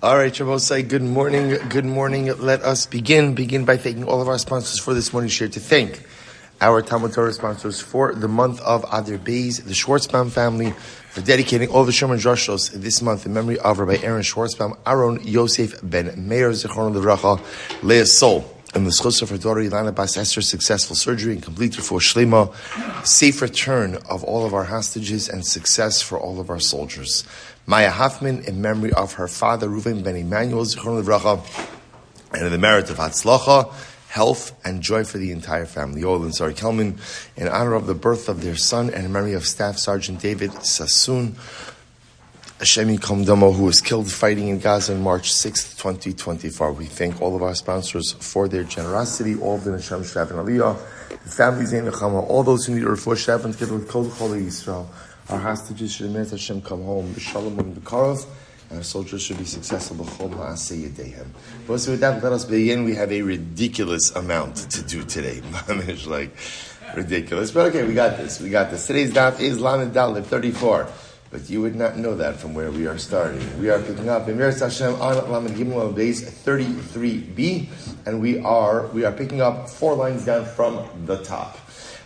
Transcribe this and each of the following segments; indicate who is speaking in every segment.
Speaker 1: All right, Shabbosai, good morning. Good morning. Let us begin by thanking all of our sponsors for this morning's share. To thank our TALMUD TORAH sponsors for the month of Adar Beis, the Schwarzbaum family, for dedicating all the Shomer Drashos this month in memory of Rabbi Aaron Schwarzbaum, Aharon Yosef ben Meir, zechus, Leah Sol, and the zechus of her daughter Ilana Bas Esther's successful surgery and complete refuah sheleima, safe return of all of our hostages, and success for all of our soldiers. Maia Hoffman, in memory of her father Reuven ben Emanuel, and in the merit of hatzlacha, health, and joy for the entire family. Yoel Sara Kelman, in honor of the birth of their son, and in memory of Staff Sergeant David Sasson, Hashem Yikam Damo, who was killed fighting in Gaza on March 6th, 2024. We thank all of our sponsors for their generosity, all of the neshama and aliyah, the families in neshama, all those who need a refuah and together with Kol Yisrael. Our hostages should admit Hashem come home, b'shalom and b'karov, and our soldiers should be successful b'chol ma'aseh yedehem. But so with that, let us begin. We have a ridiculous amount to do today. It's like ridiculous, but okay, we got this. Today's daf is Lamed Dalet 34, but you would not know that from where we are starting. We are picking up in Meir Hashem on Lamed Gimel base 33b, and we are picking up 4 lines down from the top.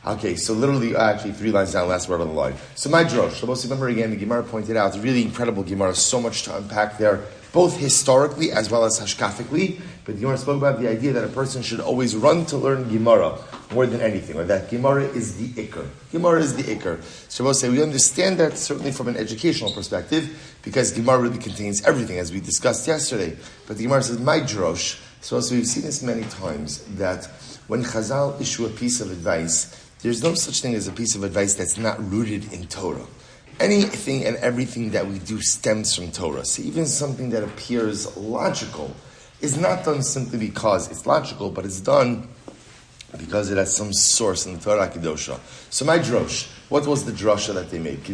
Speaker 1: Okay, so literally, actually 3 lines down, last word on the line. So my drosh, let's remember again, the Gemara pointed out, it's a really incredible Gemara, so much to unpack there, both historically as well as hashkafically. But the Gemara spoke about the idea that a person should always run to learn Gemara more than anything, or that Gemara is the ikar. Gemara is the ikar. So we'll say we understand that certainly from an educational perspective, because Gemara really contains everything, as we discussed yesterday. But the Gemara says, my drosh, so we've seen this many times, that when Chazal issue a piece of advice, there's no such thing as a piece of advice that's not rooted in Torah. Anything and everything that we do stems from Torah. So even something that appears logical is not done simply because it's logical, but it's done because it has some source in the Torah Kedosha. So my drosh, what was the drasha that they made?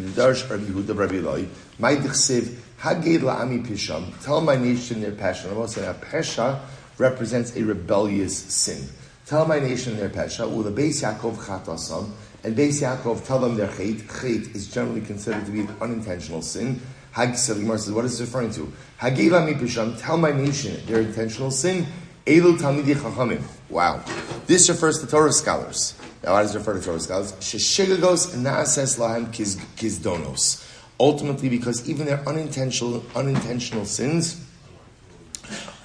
Speaker 1: My dichsev, haged la'ami pisham, tell my nation their passion. I'm also saying a pesha represents a rebellious sin. Tell my nation their pesha, the Beis Yaakov chatasam, and Beis Yaakov tell them their chait. Chait is generally considered to be an unintentional sin. Hag says, what is it referring to? Hagila mi pisham, tell my nation their intentional sin. Elu talmidei chachamim. Wow. This refers to Torah scholars. Now, why does it refer to Torah scholars? Sheshigagos na'ases lahem kizdonos. Ultimately, because even their unintentional sins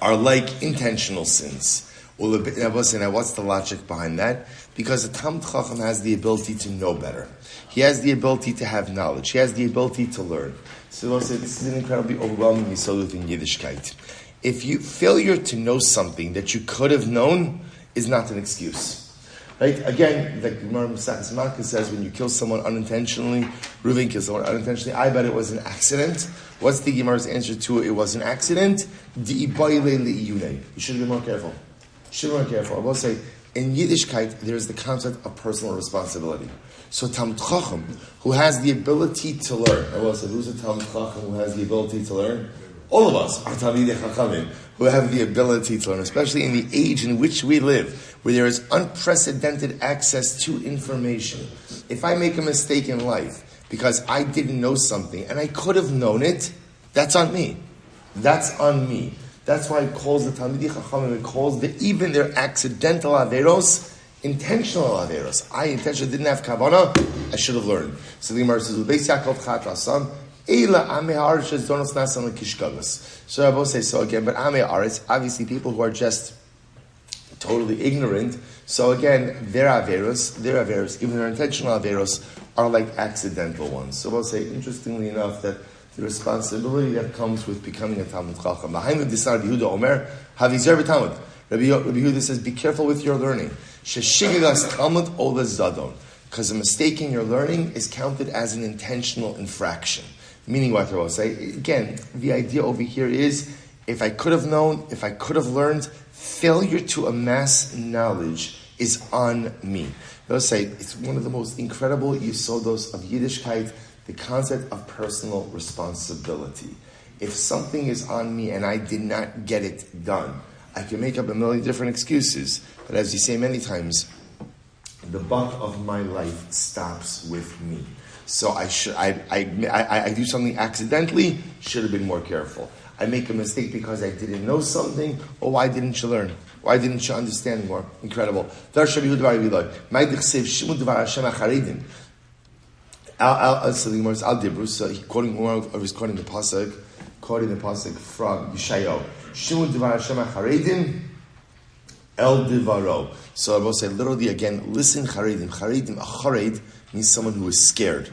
Speaker 1: are like intentional sins. Now, what's the logic behind that? Because the Talmud Chacham has the ability to know better. He has the ability to have knowledge. He has the ability to learn. So we'll say this is an incredibly overwhelming yisod in Yiddishkeit. If you failure to know something that you could have known is not an excuse. Right? Again, like Gemara Masechus Malka says, when you kill someone unintentionally, Reuven kills someone unintentionally, I bet it was an accident. What's the Gemara's answer to it was an accident? You should be more careful. I will say, in Yiddishkeit, there is the concept of personal responsibility. So Talmud Chacham, who has the ability to learn, I will say, who's a Talmud Chacham who has the ability to learn? All of us are Talmidei Chachamim, who have the ability to learn, especially in the age in which we live, where there is unprecedented access to information. If I make a mistake in life because I didn't know something and I could have known it, that's on me. That's on me. That's why it calls the Talmidei Chachamim, it calls even their accidental averos, intentional averos. I intentionally didn't have kavanah, I should have learned. So the Gemara says, Beis Yaakov chatasam, eila amei haaretz donos nasan lekishkavos. So I will say, so again, but amei haaretz, obviously people who are just totally ignorant, so again, their averos, even their intentional averos, are like accidental ones. So I will say, interestingly enough, that the responsibility that comes with becoming a Talmud Chacham. Rabbi Yehuda says, be careful with your learning. Because a mistake in your learning is counted as an intentional infraction. Meaning what I will say, again, the idea over here is, if I could have known, if I could have learned, failure to amass knowledge is on me. I will say, it's one of the most incredible yisodos of Yiddishkeit, the concept of personal responsibility. If something is on me and I did not get it done, I can make up a million different excuses. But as you say many times, the buck of my life stops with me. So I do something accidentally, should have been more careful. I make a mistake because I didn't know something, or why didn't you learn? Why didn't you understand more? Incredible. So the Gemara is quoting the pasuk from Yeshayahu. Shimon Devar Hashem Charedim El Divaro. So I will say literally again, listen Charedim. Charedim, a Chared means someone who is scared,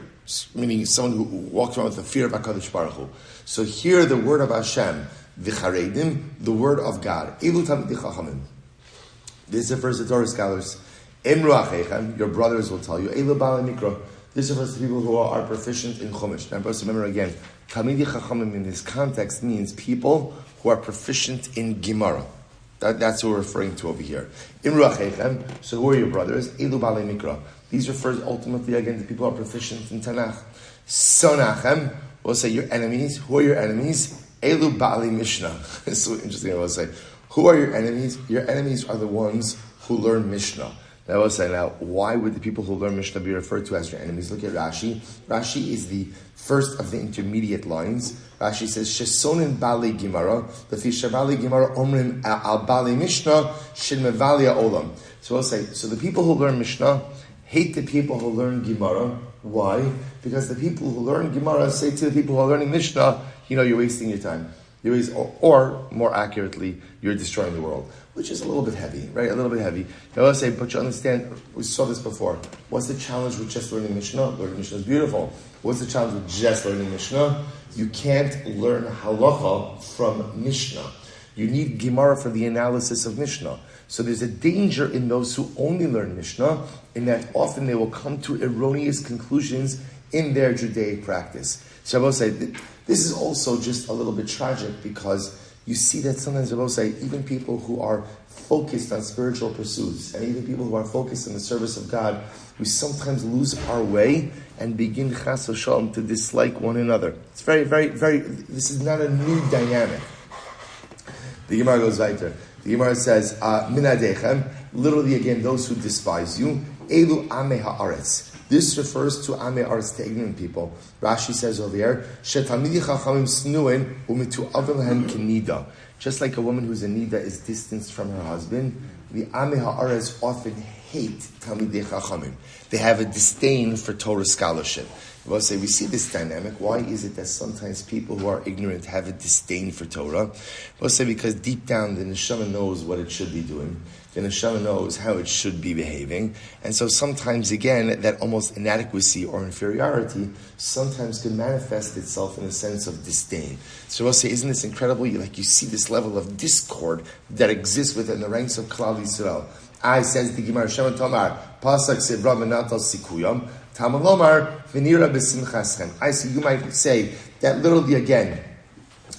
Speaker 1: meaning someone who walks around with the fear of HaKadosh Baruch Hu. So here the word of Hashem, the Charedim, the word of God. Elu Talmidei Chachamim. This refers to Torah scholars. Emru Achechem, your brothers will tell you. Elu Baalei Mikra. This refers to people who are proficient in Chumash. Now, remember again, Talmidei Chachamim in this context means people who are proficient in Gemara. That's what we're referring to over here. Imru Achechem, so who are your brothers? Elu Baalei Mikra. These refers ultimately again to people who are proficient in Tanakh. Sonachem, we'll say your enemies. Who are your enemies? Elu Baalei Mishnah. It's so interesting, I will say. Who are your enemies? Your enemies are the ones who learn Mishnah. Now, I will say now, why would the people who learn Mishnah be referred to as your enemies? Look at Rashi. Rashi is the first of the intermediate lines. Rashi says, Shesonin Baalei Gemara, Lefi Shabaalei Gemara Omrim Al Baalei Mishnah, Shin Mevalia Olam. So I'll say, so the people who learn Mishnah hate the people who learn Gemara. Why? Because the people who learn Gemara say to the people who are learning Mishnah, you're wasting your time. Or more accurately, you're destroying the world, which is a little bit heavy, right? A little bit heavy. I will say, but you understand, we saw this before. What's the challenge with just learning Mishnah? Learning Mishnah is beautiful. What's the challenge with just learning Mishnah? You can't learn halacha from Mishnah. You need Gemara for the analysis of Mishnah. So there's a danger in those who only learn Mishnah, in that often they will come to erroneous conclusions in their Judaic practice. So I will say, this is also just a little bit tragic because you see that sometimes I will say, even people who are focused on spiritual pursuits and even people who are focused on the service of God, we sometimes lose our way and begin chas v'shalom to dislike one another. It's very, very, very, this is not a new dynamic. The Gemara goes weiter. The Gemara says, Minadechem, literally again, those who despise you, Elu Amei Haaretz. This refers to Amei Haaretz, to ignorant people. Rashi says over here, Shetalmidei Chachamim Snuen Umitu Avim Lahem Kenida. Just like a woman who's a nida is distanced from her husband, the Amei Haaretz often hate Talmidei Chachamim. They have a disdain for Torah scholarship. We'll say we see this dynamic. Why is it that sometimes people who are ignorant have a disdain for Torah? We'll say because deep down the neshama knows what it should be doing. The neshama knows how it should be behaving. And so sometimes, again, that almost inadequacy or inferiority sometimes can manifest itself in a sense of disdain. So we'll say, isn't this incredible? You see this level of discord that exists within the ranks of Klal Yisrael. I says the Gemara Shema Tomar, Pasak Sivra Menatal Sikuyam, Talmud Lomar, V'nira B'simchaschem. I see you might say that literally again,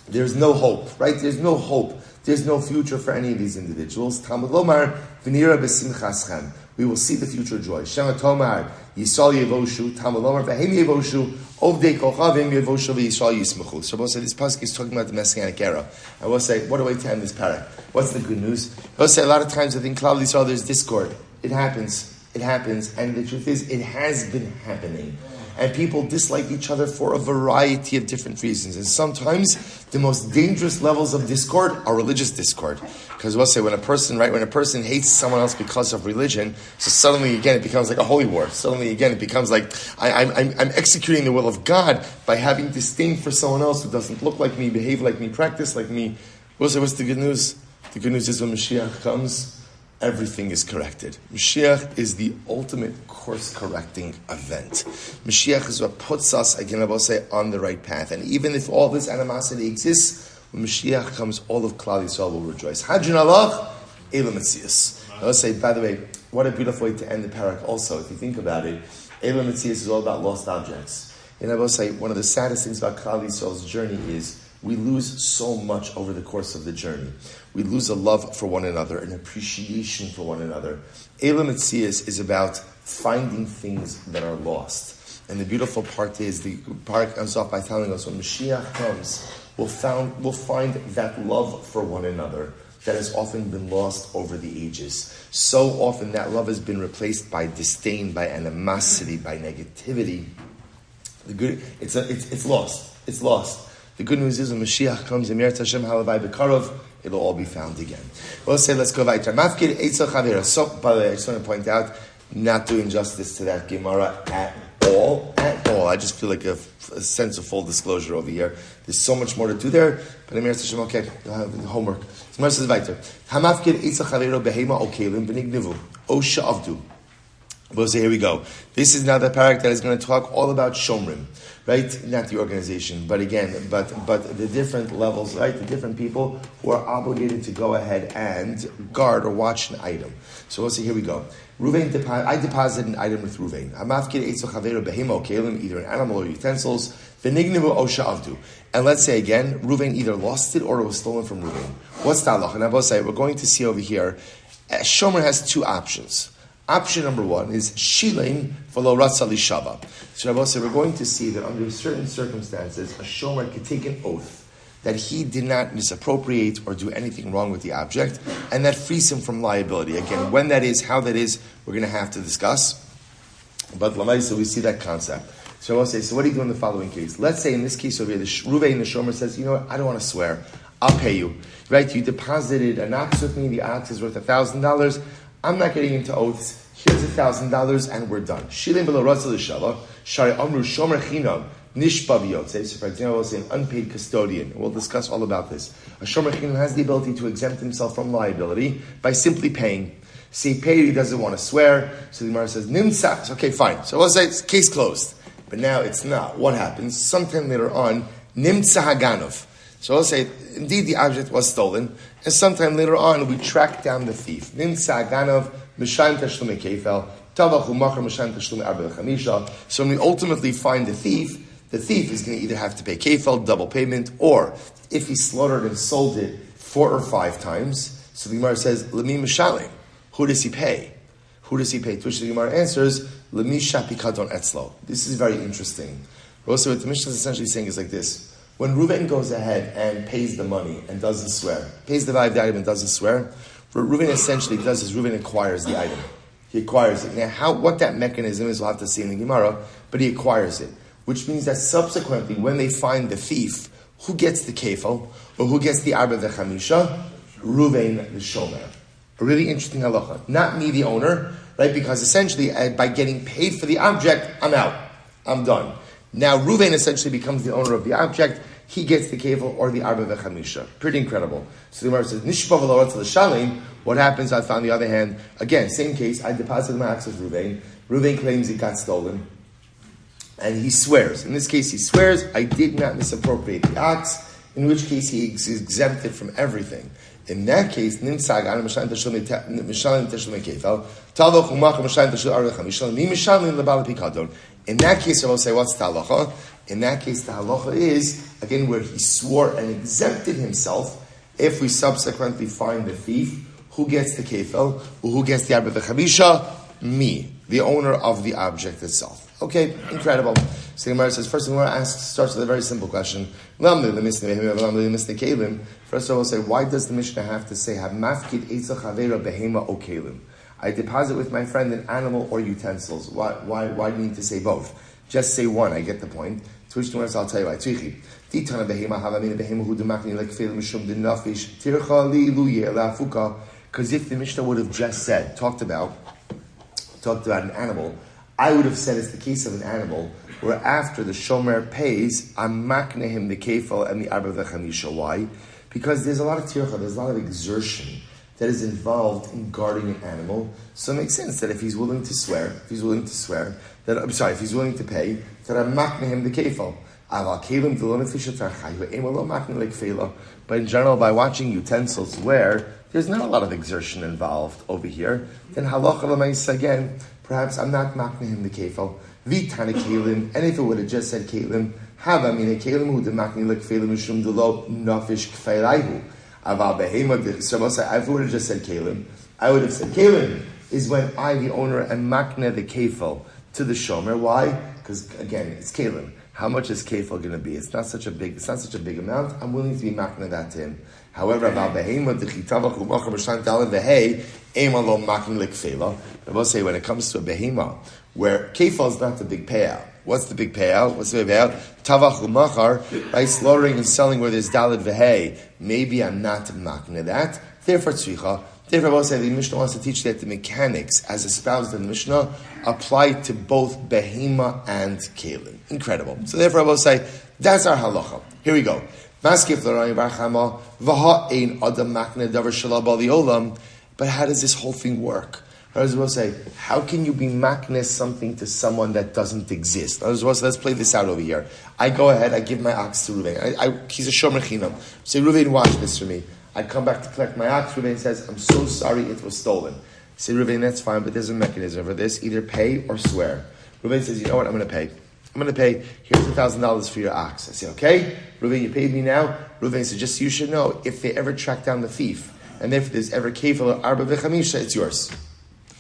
Speaker 1: there's no hope, right? There's no hope. There's no future for any of these individuals. Talmud Lomar, V'nira B'simchaschem. We will see the future joy. Shema Tomar, Yisrael Yevoshu, Talmud Lomar, V'hem Yevoshu, Ovdei Kochavim Yevoshu V'Yisrael Yismachu. So I will say this pasuk is talking about the Messianic era. I will say, what a way to end this parak. What's the good news? I will say a lot of times within Klal Yisrael there's discord. It happens, and the truth is, it has been happening. And people dislike each other for a variety of different reasons. And sometimes the most dangerous levels of discord are religious discord. Because we'll say when a person hates someone else because of religion, so suddenly again it becomes like a holy war. Suddenly again it becomes like I'm executing the will of God by having disdain for someone else who doesn't look like me, behave like me, practice like me. We'll say, what's the good news? The good news is when Mashiach comes, everything is corrected. Mashiach is the ultimate course-correcting event. Mashiach is what puts us, again, I will say, on the right path. And even if all this animosity exists, when Mashiach comes, all of Klal Yisrael will rejoice. Hadjun Allah, Elam Metzias. I will say, by the way, what a beautiful way to end the parak also. If you think about it, Elam Metzias is all about lost objects. And I will say, one of the saddest things about Klal Yisrael's journey is we lose so much over the course of the journey. We lose a love for one another, an appreciation for one another. Elam Metzias is about finding things that are lost. And the beautiful part is, the parak comes off by telling us when Mashiach comes, we'll find that love for one another that has often been lost over the ages. So often that love has been replaced by disdain, by animosity, by negativity. It's lost. It's lost. The good news is when Mashiach comes, Emir Tashem Halavai Bekarov, it'll all be found again. Let's go weiter. Mafkid Eitzel Chavera. So, by the way, I just want to point out, not doing justice to that Gemara at all. I just feel like a sense of full disclosure over here. There's so much more to do there, but Emir Tashem, okay, you'll have the homework. So Gemara says weiter. Hamafkid Eitzel Chavera Behema Okelim Benignivu O Sha'avdu. We'll say, here we go. This is now the parak that is going to talk all about Shomrim, right? Not the organization, but again, but the different levels, right? The different people who are obligated to go ahead and guard or watch an item. So we'll see, here we go. Reuven, I deposited an item with Reuven. Either an animal or utensils. And let's say again, Reuven either lost it or it was stolen from Reuven. What's the halacha? Now, we're going to see over here, Shomer has two options. Option number one is sheleima v'lo ratza lishava. So Rabbi said we're going to see that under certain circumstances, a shomer could take an oath that he did not misappropriate or do anything wrong with the object, and that frees him from liability. Again, when that is, how that is, we're going to have to discuss. But Lamaisa, we see that concept. So Rabbi says, so what do you do in the following case? Let's say in this case over here, the Reuven, the shomer, says, you know what, I don't want to swear. I'll pay you. Right? You deposited an ox with me. The ox is worth $1,000. I'm not getting into oaths. Here's $1,000 and we're done. Sheleima v'lo ratza lishava. Shari amru shomer chinam nishba v'yotzei. So for example, we'll say an unpaid custodian. We'll discuss all about this. A shomer chinam has the ability to exempt himself from liability by simply paying. See, paid, he doesn't want to swear. So the Gemara says, nimtza. Okay, fine. So we'll say it's case closed. But now it's not. What happens? Sometime later on, nimtza haganov. So we'll say, indeed the object was stolen. And sometime later on, we track down the thief. Nimtza haganov. So when we ultimately find the thief is going to either have to pay kefel, double payment, or if he slaughtered and sold it 4 or 5 times, so the Gemara says, Lemi mishalim. Who does he pay? To which the Gemara answers, Lemi shapikadon etzlo. This is very interesting. Also, what the Mishnah is essentially saying is like this. When Reuven goes ahead and pays the money and doesn't swear, pays the value of the item and doesn't swear, what Reuven essentially does is Reuven acquires the item. He acquires it. Now, what that mechanism is, we'll have to see in the Gemara, but he acquires it. Which means that subsequently, when they find the thief, who gets the kefel, or who gets the arba v'chamisha? Reuven the shomer. A really interesting halacha. Not me, the owner, right? Because essentially, by getting paid for the object, I'm out. I'm done. Now, Reuven essentially becomes the owner of the object. He gets the kefil or the arba v'chamisha. Pretty incredible. So the Gemara says, nishba v'lo ratza l'shalim. What happens, I found the other hand, again, same case, I deposited my ox with Reuven. Reuven claims it got stolen. And he swears. In this case, he swears, I did not misappropriate the ox, in which case he is exempted from everything. In that case, nimtzag an mishalim teshlum kefil, taloch umach mishalim teshlum arba v'chamisha, mi mishalim lebal pikadon. In that case, I will say, what's the halacha? In that case, the halacha is, again, where he swore and exempted himself. If we subsequently find the thief, who gets the kefil? Who gets the arba v'chamisha? Me, the owner of the object itself. Okay, incredible. So the Gemara says, first, the Gemara starts with a very simple question. First of all, we'll say, why does the Mishnah have to say, I deposit with my friend an animal or utensils? Why do you need to say both? Just say one, I get the point. To which the Gemara says, I'll tell you why. Because if the Mishnah would have just said, talked about an animal, I would have said it's the case of an animal where after the shomer pays, I'm makne him the kefil and the arba v'chamisha. Why? Because there's a lot of tircha, there's a lot of exertion that is involved in guarding an animal. So it makes sense that if he's willing to swear, if he's willing to pay, that I'm makne him the kefil. But in general, by watching utensils where there's not a lot of exertion involved over here, then halacha l'maisa again, perhaps I'm not makne him the kefil. Vitana kelim, and if it would have just said kelim, hava mina kelim who de makne like kelim mishum delo nafish kfeilahu. Aval behema. So if it would have just said kelim, I would have said kelim is when I, the owner, am makne the kefil to the shomer. Why? Because again, it's kelim. How much is kefil going to be? It's not such a big amount. I'm willing to be makne that to him. However, about behema the chitava chumachar b'shan dalin v'hei ema lo makne lekfela. I will say when it comes to a behema where kefil is not the big payout, What's the big payout? Tavach umachar, right? Slaughtering and selling where there's dalid v'hei. Maybe I'm not makna that. Therefore, tzricha. Therefore, I will say the Mishnah wants to teach that the mechanics, as espoused in the Mishnah, apply to both behema and kalim. Incredible. So therefore, I will say that's our halacha. Here we go. Maskif l'rayim barchama v'ha ein adam makna davar shalab aliolam. But how does this whole thing work? I was supposed to say, how can you be maknes something to someone that doesn't exist? I was supposed to say, let's play this out over here. I go ahead, I give my ox to Reuven. He's a shomer chinam. Say, Reuven, watch this for me. I come back to collect my ox. Reuven says, I'm so sorry it was stolen. I say, Reuven, that's fine, but there's a mechanism for this. Either pay or swear. Reuven says, you know what, I'm going to pay. I'm going to pay, here's $1,000 for your ox. I say, okay, Reuven, you paid me now. Reuven says, just so you should know, if they ever track down the thief, and if there's ever kefil or arba v'chamisha, it's yours.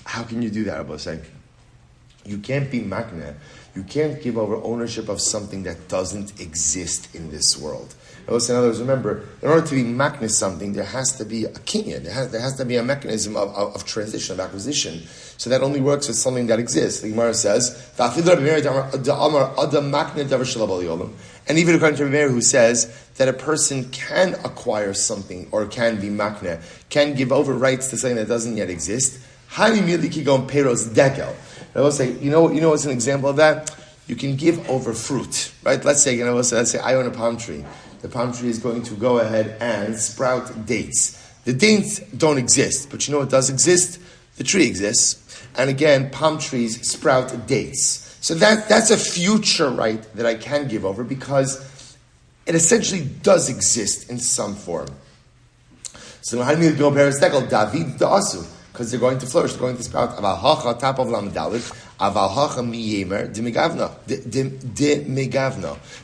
Speaker 1: How can you do that, Rabbi? Saying you can't be makna. You can't give over ownership of something that doesn't exist in this world. In other words, remember, in order to be makna something, there has to be a kinyan. There has to be a mechanism of transition, of acquisition. So that only works with something that exists. The Gemara says, and even according to Meir, who says that a person can acquire something or can be makna, can give over rights to something that doesn't yet exist. I will say, you know what's an example of that? You can give over fruit, right? Let's say I own a palm tree. The palm tree is going to go ahead and sprout dates. The dates don't exist, but you know what does exist? The tree exists. And again, palm trees sprout dates. So that's a future right that I can give over because it essentially does exist in some form. So how do you go David da'asu? Because they're going to flourish, they're going to sprout. Avalhacha, top of Lamadalit, Avalhacha miyemer, demigavna.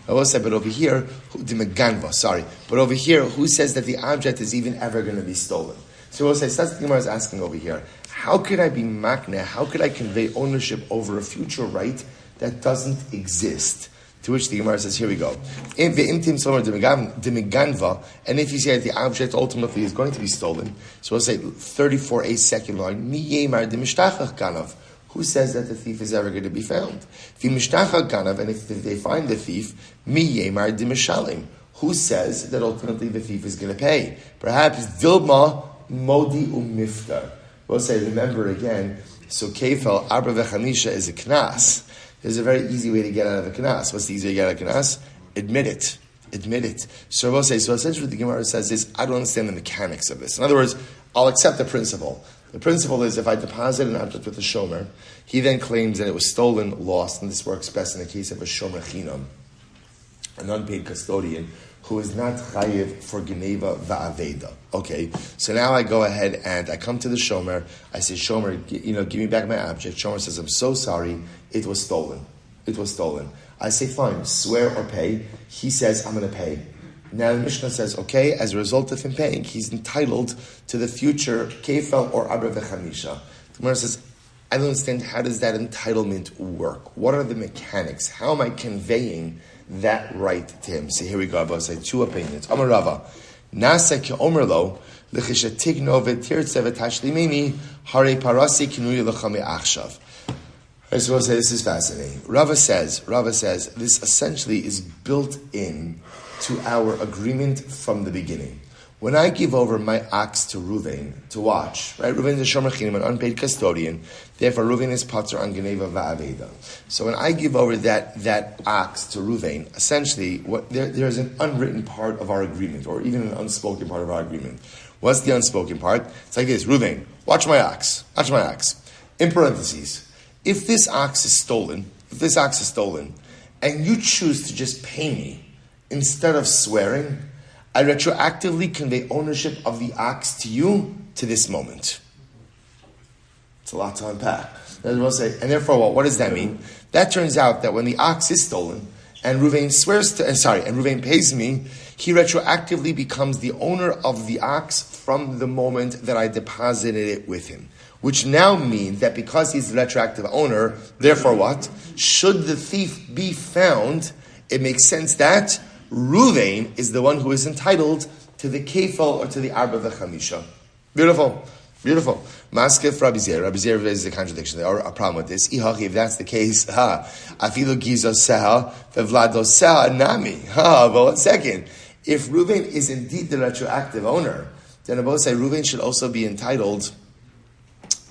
Speaker 1: I will say, but over here, demiganva, sorry. But over here, who says that the object is even ever going to be stolen? So I will say, that's what the Gemara is asking over here. How could I be makna? How could I convey ownership over a future right that doesn't exist? To which the Gemara says, here we go. And if you say that the object ultimately is going to be stolen, so we'll say 34a second line, who says that the thief is ever going to be found? And if they find the thief, who says that ultimately the thief is going to pay? Perhaps Dilma Modi Umiftar. We'll say, remember again, so Kefel Arba Vechamisha is a knas. There's a very easy way to get out of a knas. What's the easy way to get out of a knas? Admit it. So we'll say, so essentially what the Gemara says is, I don't understand the mechanics of this. In other words, I'll accept the principle. The principle is if I deposit an object with a shomer, he then claims that it was stolen, lost, and this works best in the case of a shomer chinam, an unpaid custodian, who is not chayiv for geneva va'aveda. Okay, so now I go ahead and I come to the shomer. I say, shomer, give me back my object. Shomer says, I'm so sorry, it was stolen. I say, fine, swear or pay. He says, I'm going to pay. Now the Mishnah says, okay, as a result of him paying, he's entitled to the future kefel or abra v'chamisha. The Gemara says, I don't understand, how does that entitlement work? What are the mechanics? How am I conveying that right to him? So here we go. I'll say two opinions. Amar Rava, Nasa ki omerlo l'chishatigno v'tirtze v'tashlimini hare parasi kinuyi l'chame achshav. I was supposed to say this is fascinating. Rava says this essentially is built in to our agreement from the beginning. When I give over my ox to Reuven to watch, right? Reuven is a shomer chinim, an unpaid custodian. Therefore, Reuven is patur on geneva va'aveda. So when I give over that ox to Reuven, essentially, there is an unwritten part of our agreement, or even an unspoken part of our agreement. What's the unspoken part? It's like this: Reuven, watch my ox. In parentheses, if this ox is stolen, and you choose to just pay me instead of swearing, I retroactively convey ownership of the ox to you to this moment. It's a lot to unpack. And therefore, what does that mean? That turns out that when the ox is stolen and Reuven and Reuven pays me, he retroactively becomes the owner of the ox from the moment that I deposited it with him. Which now means that because he's the retroactive owner, therefore what? Should the thief be found, it makes sense that Reuven is the one who is entitled to the kefal or to the arba v'chamisha. Beautiful. Beautiful. Maskef Rabbi Zera. Rabbi Zera raises a contradiction or a problem with this. If that's the case, afilu gizo seha vevlado seha nami. But 1 second. If Reuven is indeed the retroactive owner, then I both say Reuven should also be entitled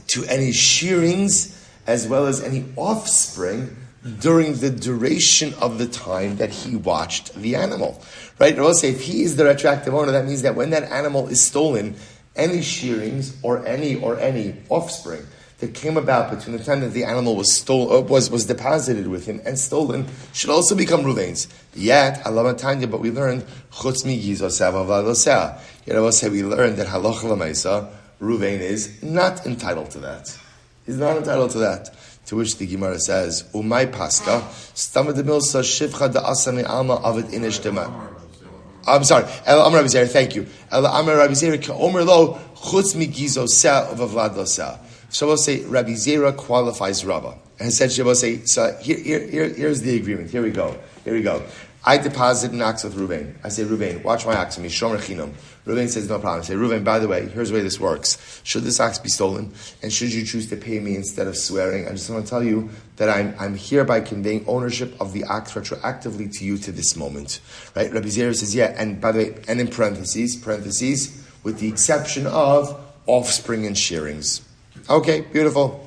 Speaker 1: to any shearings as well as any offspring during the duration of the time that he watched the animal. Right? I will say if he is the retroactive owner, that means that when that animal is stolen, any shearings or any offspring that came about between the time that the animal was was deposited with him and stolen should also become Reuven's. Yet, alamatanya, but we learned chutz mi gizo seva v'alosea. I will say we learned that halacha l'maisa Reuven is not entitled to that. He's not entitled to that. To which the Gemara says, "Umay paska stamad milsa shivcha da asami alma avid inish dema." I'm sorry. El Amar Rabbi Zera, thank you. El Amar Rabbi Zera ka omer lo chutz mi gizo sa v'avlad lo sa. So we'll say Rabbi Zera qualifies Rava, and essentially we'll say, so here's the agreement. Here we go. I deposit an ox with Reuven. I say, Reuven, watch my ox. Shomer chinam. Reuven says, no problem. I say, Reuven, by the way, here's the way this works. Should this ox be stolen, and should you choose to pay me instead of swearing, I just want to tell you that I'm hereby conveying ownership of the ox retroactively to you to this moment. Right? Rabbi Zera says, yeah, and by the way, and in parentheses, with the exception of offspring and shearings. Okay, beautiful.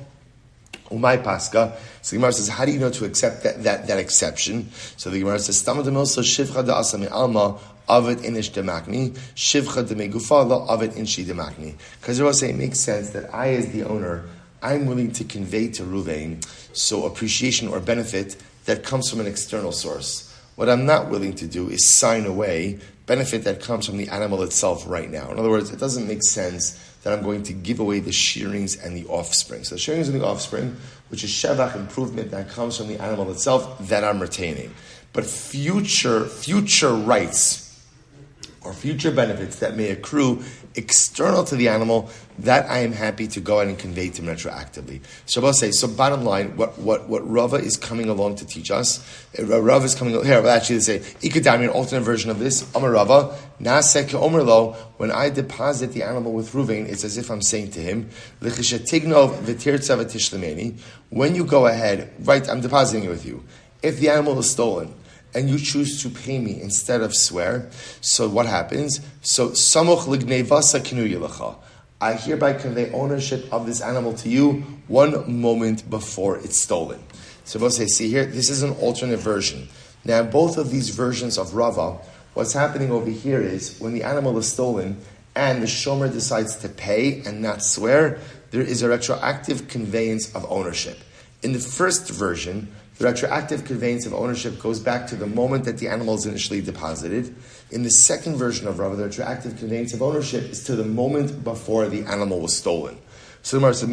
Speaker 1: Umay paska. So the Gemara says, how do you know to accept that exception? So the Gemara says, Stamad milsa shivcha da asami alma avid inish demakni shivcha de megufa la avid inshi demakni. Because they will say it makes sense that I, as the owner, I'm willing to convey to Reuven so appreciation or benefit that comes from an external source. What I'm not willing to do is sign away benefit that comes from the animal itself right now. In other words, it doesn't make sense that I'm going to give away the shearings and the offspring. So the shearings and the offspring, which is shevach, improvement that comes from the animal itself, that I'm retaining. But future rights or future benefits that may accrue external to the animal, that I am happy to go ahead and convey to him retroactively. So I'll say, so bottom line, what Rava is coming along to teach us, Rava is coming here, I'll actually say, Ikadami, an alternate version of this, Amar Rava, Nasek Omer Lo, when I deposit the animal with Reuven, it's as if I'm saying to him, when you go ahead, right, I'm depositing it with you. If the animal is stolen, and you choose to pay me instead of swear, so what happens? So, samoch lignevasa kinu yilacha. I hereby convey ownership of this animal to you 1 moment before it's stolen. So we'll say, see here, this is an alternate version. Now, both of these versions of Rava, what's happening over here is, when the animal is stolen, and the shomer decides to pay and not swear, there is a retroactive conveyance of ownership. In the first version, the retroactive conveyance of ownership goes back to the moment that the animal is initially deposited. In the second version of Rava, the retroactive conveyance of ownership is to the moment before the animal was stolen. So the Gemara says,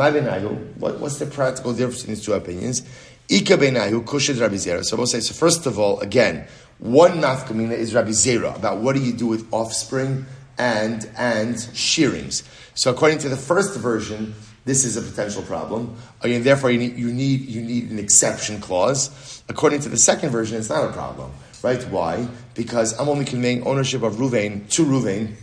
Speaker 1: what's the practical difference in these two opinions? Ika benayu kushid Rabbi Zera. So we'll say, so first of all, again, one nafkamina is Rabbi Zera, about what do you do with offspring and shearings. So according to the first version, this is a potential problem, and therefore you need an exception clause. According to the second version, it's not a problem, right? Why? Because I'm only conveying ownership of Reuven to Reuven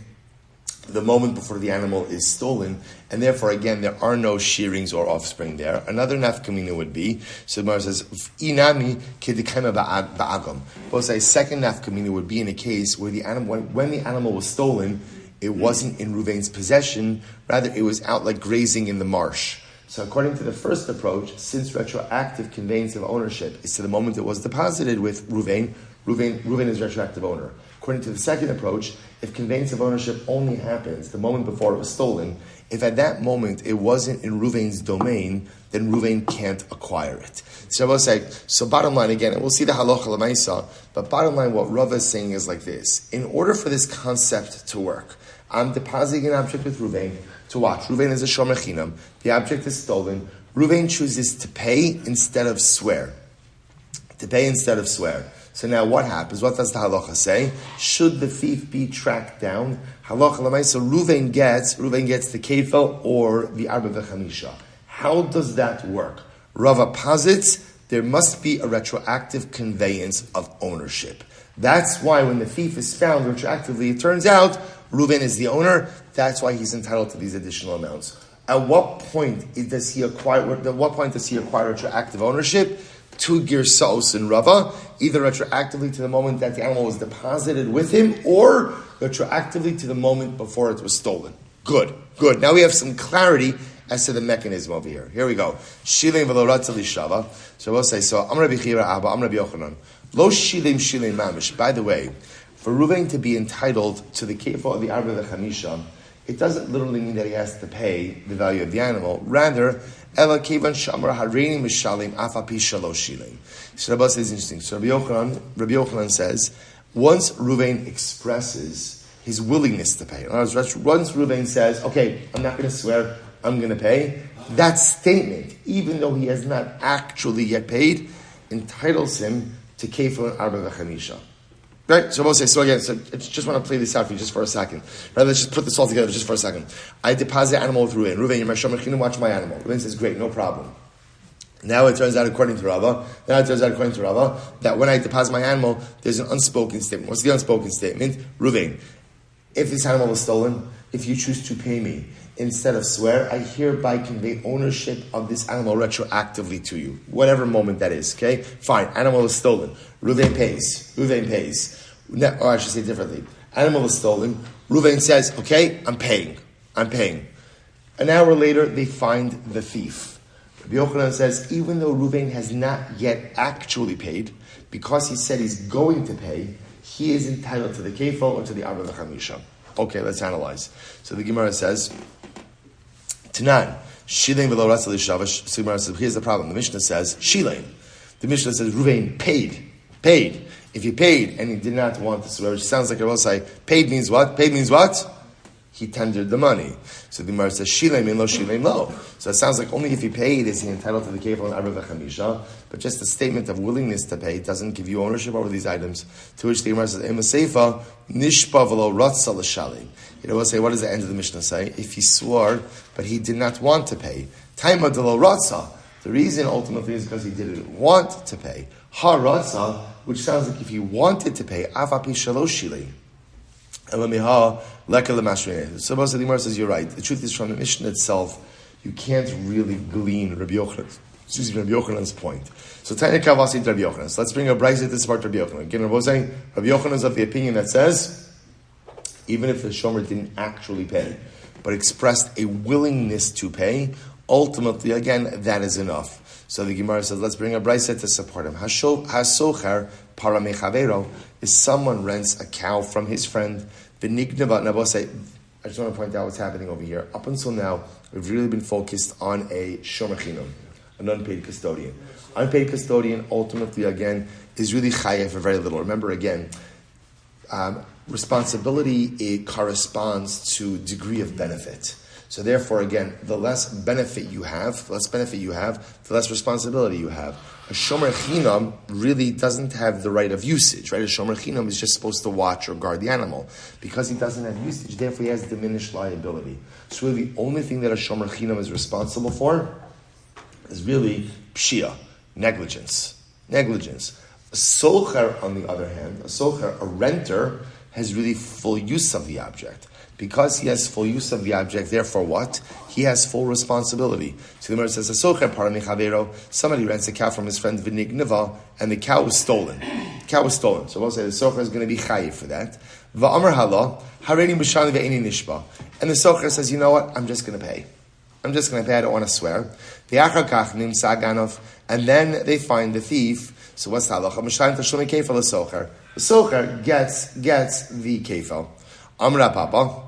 Speaker 1: the moment before the animal is stolen, and therefore, again, there are no shearings or offspring there. Another nafkamina would be, so the Meir says, "Inami kedikema ba'agam." Both say second nafkamina would be in a case where the animal, when the animal was stolen, it wasn't in Reuven's possession, rather it was out like grazing in the marsh. So according to the first approach, since retroactive conveyance of ownership is to the moment it was deposited with Reuven is retroactive owner. According to the second approach, if conveyance of ownership only happens the moment before it was stolen, if at that moment it wasn't in Reuven's domain, then Reuven can't acquire it. So I will say, so bottom line again, and we'll see the halacha l'maisa, but bottom line what Rava is saying is like this. In order for this concept to work, I'm depositing an object with Reuven to watch. Reuven is a shomer chinam. The object is stolen. Reuven chooses to pay instead of swear. So now what happens? What does the halacha say? Should the thief be tracked down? Halacha l'maisa, Reuven gets the kefil or the arba v'chamisha. How does that work? Rava posits there must be a retroactive conveyance of ownership. That's why when the thief is found retroactively, it turns out Reuven is the owner. That's why he's entitled to these additional amounts. At what point does he acquire retroactive ownership? To Girsa'os and Rava, either retroactively to the moment that the animal was deposited with him, or retroactively to the moment before it was stolen. Good. Now we have some clarity as to the mechanism over here. Here we go. Shilem v'lo ratza lishava. So we'll say, so Amar Rabbi Chira Abba, Amar Rabbi Yochanan. Lo shilem mamish. By the way, for Reuven to be entitled to the kefah of the arba v'chamisha, it doesn't literally mean that he has to pay the value of the animal. Rather, Ela kevan shamar hareini mishalim afapi shalosh shilem. So Rabbi says interesting. So Rabbi Yochanan says, once Reuven expresses his willingness to pay, in other words, once Reuven says, okay, I'm not going to swear, I'm going to pay, that statement, even though he has not actually yet paid, entitles him to kefah and arba v'chamisha. Right? So we'll say, so again, I just want to play this out for you just for a second. Right? Let's just put this all together just for a second. I deposit animal with Reuven. Reuven, you're my shomer chinuch, watch my animal. Reuven says, great, no problem. Now it turns out according to Rava, that when I deposit my animal, there's an unspoken statement. What's the unspoken statement? Reuven, if this animal was stolen, if you choose to pay me instead of swear, I hereby convey ownership of this animal retroactively to you. Whatever moment that is, okay? Fine, animal is stolen. Reuven pays. Or I should say differently. Animal is stolen. Reuven says, okay, I'm paying. An hour later, they find the thief. Rabbi Yochanan says, even though Reuven has not yet actually paid, because he said he's going to pay, he is entitled to the kefah or to the arba v'chamisha. Okay, let's analyze. So the Gemara says, Tanan, shilem v'lo ratza l'shavash. So the Gemara says, here's the problem. The Mishnah says, shilem. The Mishnah says, Reuven paid. If he paid and he did not want to swear, which sounds like I will say, paid means what? He tendered the money. So the Gemara says, shilem in lo, shilem lo. So it sounds like only if he paid is he entitled to the kefah and arba v'chamisha, but just a statement of willingness to pay doesn't give you ownership over these items. To which the Gemara says, ema seifa, nishpa v'lo ratza l'shalim. It will say, what does the end of the Mishnah say? If he swore, but he did not want to pay, taima de lo ratza. The reason ultimately is because he didn't want to pay. Ha ratza, which sounds like if he wanted to pay, afapi shalosh shilem. So most of the Gemara says you're right. The truth is, from the Mishnah itself, you can't really glean Rabbi Yochanan's point. So Tanya Kavasi Rabbi Yochanan. So let's bring a brayso to support Rabbi Yochanan. Again, Rabbi saying Rabbi Yochanan is of the opinion that says, even if the shomer didn't actually pay, but expressed a willingness to pay, ultimately, again, that is enough. So the Gemara says, let's bring a brayso to support him. Hasocher paramechavero is someone rents a cow from his friend. V'nignava. Now, I just want to point out what's happening over here. Up until now, we've really been focused on a shomer chinam, an unpaid custodian. Unpaid custodian, ultimately, again, is really chayav for very little. Remember, again, responsibility, it corresponds to degree of benefit. So therefore, again, the less benefit you have, the less responsibility you have. A shomer chinam really doesn't have the right of usage, right? A shomer chinam is just supposed to watch or guard the animal. Because he doesn't have usage, therefore he has diminished liability. So really the only thing that a shomer chinam is responsible for is really pshia, negligence. A socher, on the other hand, a renter, has really full use of the object. Because he has full use of the object, therefore what? He has full responsibility. So the Meir says, somebody rents a cow from his friend V'nignava, and the cow was stolen. So we'll say the socher is going to be chayiv for that. And the socher says, you know what? I'm just going to pay. I don't want to swear. And then they find the thief. So what's the halacha? The socher gets the kefel. Amra Papa.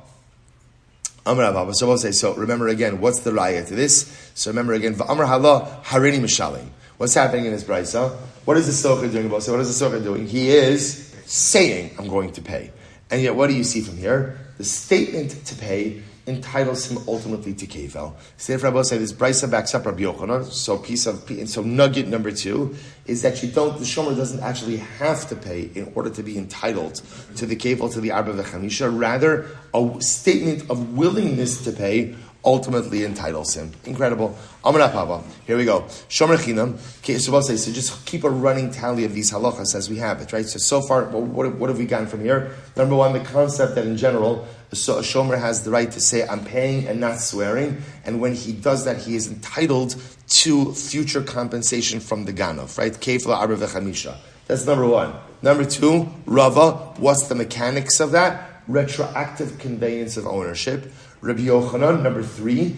Speaker 1: So we'll say, so remember again, what's the raya to this? So remember again, V'amr hala harini mishalim. What's happening in this brayso? What is the socher doing? So what is the socher doing? He is saying, I'm going to pay. And yet, what do you see from here? The statement to pay entitles him ultimately to kefel. So if Rabbi say this brayso backs up Rabbi Yochanan, so nugget number 2 is that the shomer doesn't actually have to pay in order to be entitled to the kefel, to the arba v'chamisha. Rather, a statement of willingness to pay ultimately entitles him. Incredible. Amar Pava. Here we go. Shomer Chinam. Okay, so just keep a running tally of these halachas as we have it, right? So far, what have we gotten from here? Number one, the concept that in general, a shomer has the right to say, I'm paying and not swearing, and when he does that, he is entitled to future compensation from the ganov, right? Kefla arba v'chamisha. That's number one. Number two, Rava, what's the mechanics of that? Retroactive conveyance of ownership. Rabbi Yochanan, number three,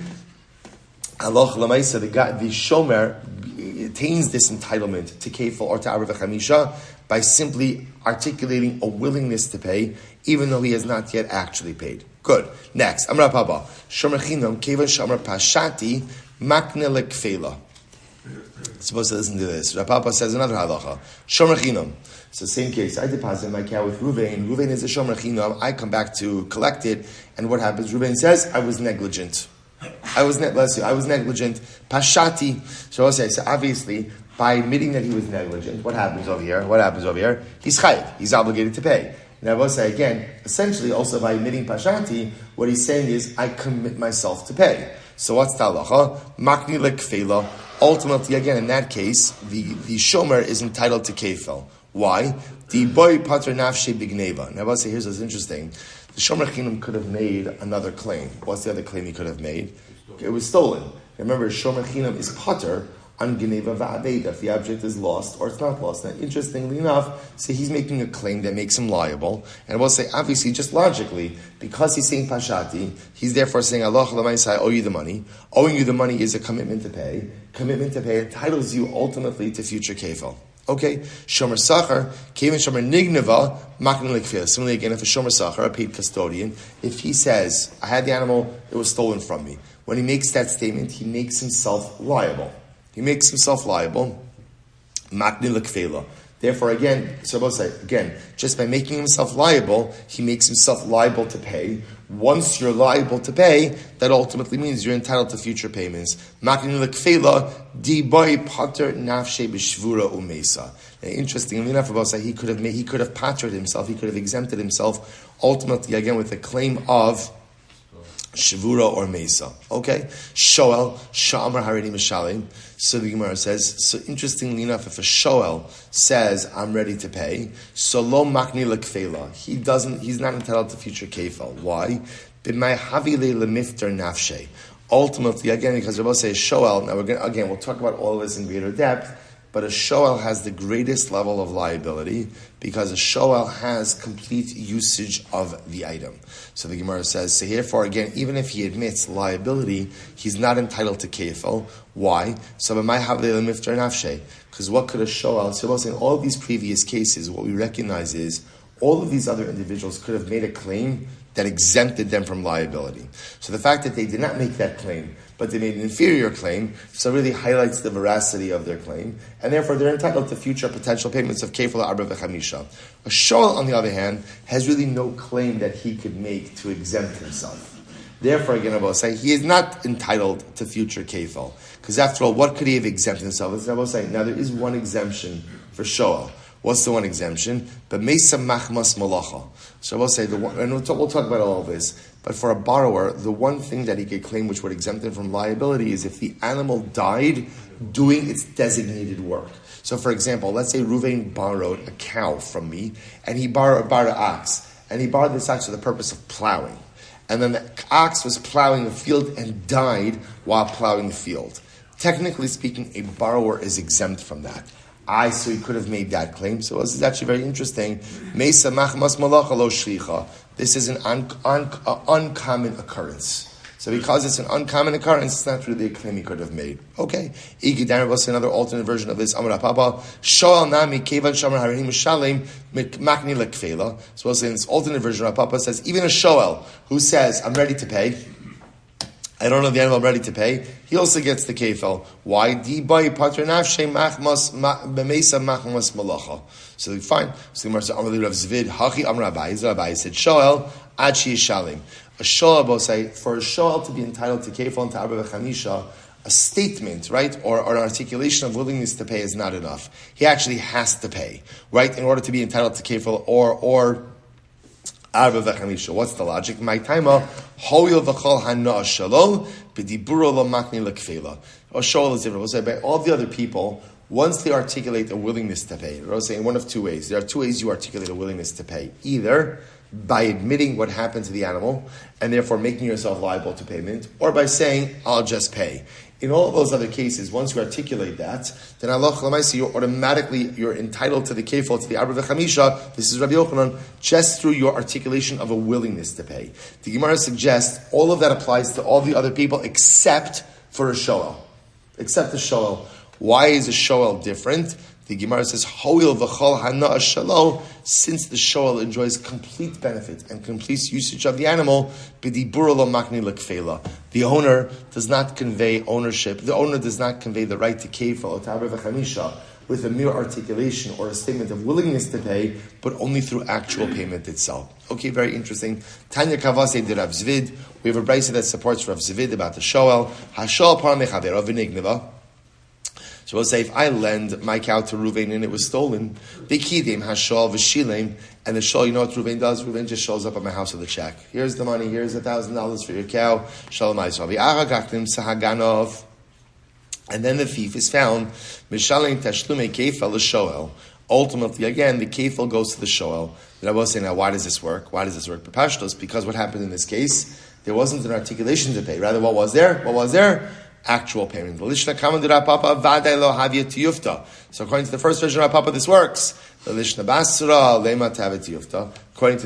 Speaker 1: Aloch Lamaisa, the shomer attains this entitlement to kefil or to arba v'chamisha by simply articulating a willingness to pay, even though he has not yet actually paid. Good. Next, Amar Paba, shomer chinam kevan shomer pashati makne lekfela. Supposed to listen to this. Rapapa says another halacha. Shomer chinam. It's the same case. I deposit my cow with Reuven. Reuven is a shomer chinam. I come back to collect it, and what happens? Reuven says, I was negligent. I was negligent. Pashati. So obviously, by admitting that he was negligent, what happens over here? He's Hy'd. He's obligated to pay. And I will say again, essentially also by admitting Pashati, what he's saying is, I commit myself to pay. So what's the halacha? Makni lekfela. Ultimately, again, in that case, the shomer is entitled to kefel. Why? The boy pater nafshe bigneva. Now I will say, here's what's interesting. The shomer chinam could have made another claim. What's the other claim he could have made? It was stolen. Remember, shomer chinam is pater on geneva va'aveda, if the object is lost or it's not lost. Now, interestingly enough, so he's making a claim that makes him liable. And we'll say, obviously, just logically, because he's saying pashati, he's therefore saying, Allah I owe you the money. Owing you the money is a commitment to pay. Commitment to pay entitles you ultimately to future kefil. Okay, shomer sachar, kevin shomer nigneva, makna lekfil. Similarly, again, if a shomer sachar, a paid custodian, if he says, I had the animal, it was stolen from me. When he makes that statement, he makes himself liable. Makni lekfela. Therefore, again, just by making himself liable, he makes himself liable to pay. Once you're liable to pay, that ultimately means you're entitled to future payments. Makni lekfela, di boy pater nafshe b'shvura umesa. Interestingly enough, he could have patered himself, he could have exempted himself, ultimately, again, with the claim of Shavura or Mesa. Okay? Shoel, Sha'amar Harini Mishalim. So the Gemara says, so interestingly enough, if a Shoel says, I'm ready to pay, so lo makni lekfela, he's not entitled to future kefel. Why? B'may havile lemifter nafshe. Ultimately, again, because Rabbi says Shoel, now we'll talk about all of this in greater depth, but a shoel has the greatest level of liability because a shoel has complete usage of the item. So the Gemara says, so therefore, again, even if he admits liability, he's not entitled to kefil. Why? So because what could a shoel? So in all of these previous cases, what we recognize is all of these other individuals could have made a claim that exempted them from liability. So the fact that they did not make that claim, but they made an inferior claim, so really highlights the veracity of their claim, and therefore they're entitled to future potential payments of kefil arba v'chamisha. A shoel, on the other hand, has really no claim that he could make to exempt himself. Therefore, again, I will say, he is not entitled to future kefil. Because after all, what could he have exempted himself? As I will say, now there is one exemption for shoel. What's the one exemption? But mesa machmas malacha. So I will say, and we'll talk about all of this, but for a borrower, the one thing that he could claim which would exempt him from liability is if the animal died doing its designated work. So for example, let's say Reuven borrowed a cow from me, and he borrowed an ox, and he borrowed this ox for the purpose of plowing. And then the ox was plowing the field and died while plowing the field. Technically speaking, a borrower is exempt from that. So he could have made that claim. So this is actually very interesting. Mesa machmas malacha lo shlicha. This is an uncommon occurrence. So because it's an uncommon occurrence, it's not really a claim he could have made. Okay. Igidar was another alternate version of this. Amar Papa. Shoal nami kevan shamar harim shalim makni lekfela. So in this alternate version, Papa says even a shoel who says I'm ready to pay. I don't know the animal I'm ready to pay. He also gets the kefel. Why? So fine. So the Gemara said, Amar Rav Zvid, Hachi Amar Rabbi. Rabbi said, Shoel Achi Shalim. A shoel, say, for a shoel to be entitled to kefel and to arba v'chamisha, a statement, right, or an articulation of willingness to pay is not enough. He actually has to pay, right, in order to be entitled to kefel or Arba v'chamisha. What's the logic? My timer, hoyel v'chol hana shalom, b'diburo lo makni l'kfela. Or shol is different. We'll say by all the other people, once they articulate a willingness to pay, we'll say in one of two ways. There are two ways you articulate a willingness to pay. Either by admitting what happened to the animal, and therefore making yourself liable to payment, or by saying, I'll just pay. In all of those other cases, once you articulate that, then halacha l'maisa, you're entitled to the kefil, to the arba v'chamisha. This is Rabbi Yochanan, just through your articulation of a willingness to pay. The Gemara suggests all of that applies to all the other people except for a shoel. Except the shoel. Why is a shoel different? The Gemara says, Hoil v'chol hana shalo, since the shoel enjoys complete benefit and complete usage of the animal, b'diburo lo makni l'kfela. The owner does not convey ownership. The owner does not convey the right to kefil or ta'arba v'chamisha with a mere articulation or a statement of willingness to pay, but only through actual payment itself. Okay, very interesting. Tanya Kavase de Rav Zvid. We have a brayso that supports Rav Zvid about the shoel. Hashol par mechavero v'nigneva. So we'll say, if I lend my cow to Reuven and it was stolen, B'kidem hashol v'shilem, and the shol, you know what Reuven does? Reuven just shows up at my house with a check. Here's the money, here's $1,000 for your cow. Shalom Yisrael. V'aragachtim sahaganov. And then the thief is found. Mishalem tashlume kefal l'shoel. Ultimately, again, the kefal goes to the shoel. And I will say, now, why does this work? Why does this work? B'pashtos, because what happened in this case, there wasn't an articulation to pay. Rather, what was there? What was there? Actual payment. So according to the first version of Papa, this works. According to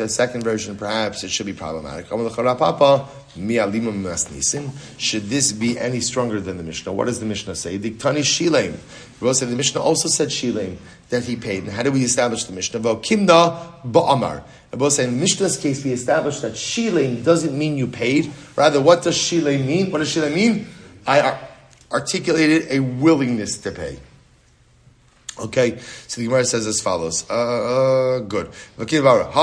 Speaker 1: the second version, perhaps it should be problematic. Should this be any stronger than the Mishnah? What does the Mishnah say? The Mishnah also said sheleima, that he paid. And how do we establish the Mishnah? And both say in Mishnah's case, we established that sheleima doesn't mean you paid. Rather, what does sheleima mean? What does sheleima mean? I articulated a willingness to pay. Okay, so the Gemara says as follows. Good. So the Gemara